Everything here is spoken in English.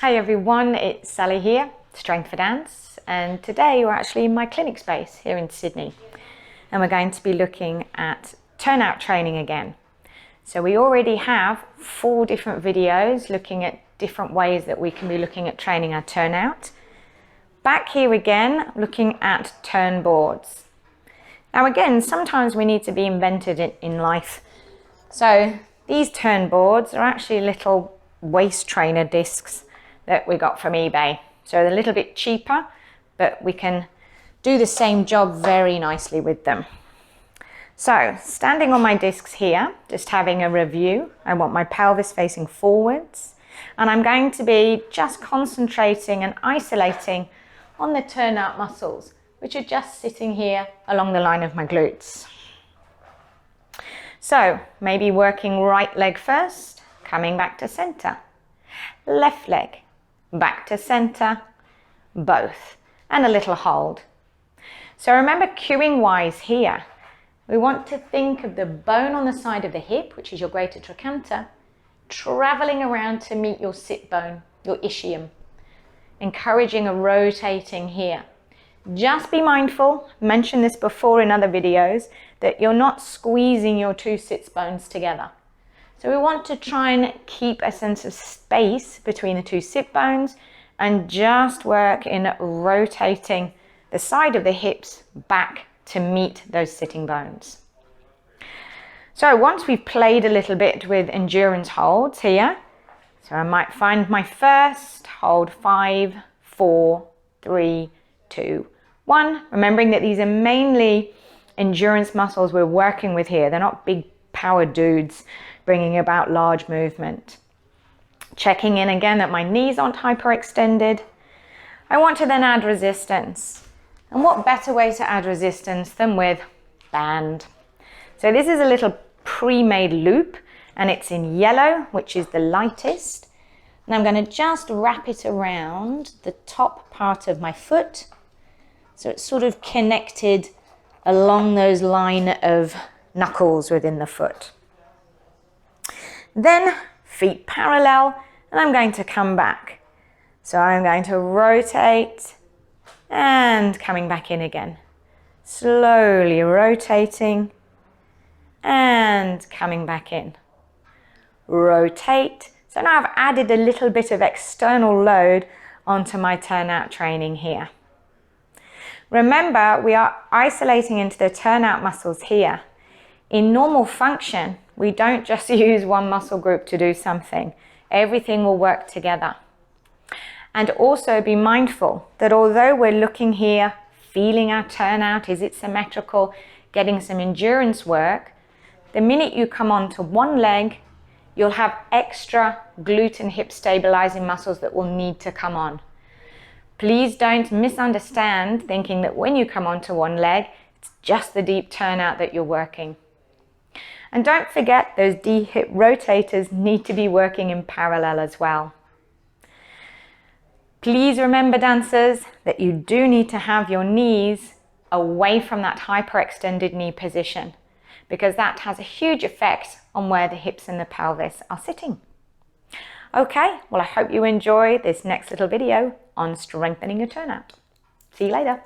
Hi everyone, it's Sally here, Strength for Dance, and today we're actually in my clinic space here in Sydney, and we're going to be looking at turnout training again. So we already have 4 different videos looking at different ways that we can be looking at training our turnout. Back here again, looking at turnboards. Now again, sometimes we need to be invented in life. So these turnboards are actually little waist trainer discs that we got from eBay. So they're a little bit cheaper, but we can do the same job very nicely with them. So standing on my discs here, just having a review, I want my pelvis facing forwards, and I'm going to be just concentrating and isolating on the turnout muscles, which are just sitting here along the line of my glutes. So maybe working right leg first, coming back to center, left leg, back to center, both, and a little hold. So remember, cueing wise here, we want to think of the bone on the side of the hip, which is your greater trochanter, traveling around to meet your sit bone, your ischium, encouraging a rotating here. Just be mindful, mentioned this before in other videos, that you're not squeezing your 2 sits bones together. So we want to try and keep a sense of space between the 2 sit bones and just work in rotating the side of the hips back to meet those sitting bones. So once we've played a little bit with endurance holds here, so I might find my first hold 5, 4, 3, 2, 1. Remembering that these are mainly endurance muscles we're working with here. They're not big power dudes bringing about large movement. Checking in again that my knees aren't hyperextended. I want to then add resistance. And what better way to add resistance than with band? So this is a little pre-made loop, and it's in yellow, which is the lightest. And I'm going to just wrap it around the top part of my foot. So it's sort of connected along those line of knuckles within the foot. Then feet parallel, and I'm going to come back. So I'm going to rotate and coming back in again. Slowly rotating and coming back in. Rotate. So now I've added a little bit of external load onto my turnout training here. Remember, we are isolating into the turnout muscles here. In normal function, we don't just use one muscle group to do something. Everything will work together. And also be mindful that although we're looking here, feeling our turnout, is it symmetrical, getting some endurance work, the minute you come on to one leg, you'll have extra glute and hip stabilizing muscles that will need to come on. Please don't misunderstand thinking that when you come onto one leg, it's just the deep turnout that you're working. And don't forget, those D-hip rotators need to be working in parallel as well. Please remember, dancers, that you do need to have your knees away from that hyperextended knee position, because that has a huge effect on where the hips and the pelvis are sitting. Okay, well, I hope you enjoy this next little video on strengthening your turnout. See you later.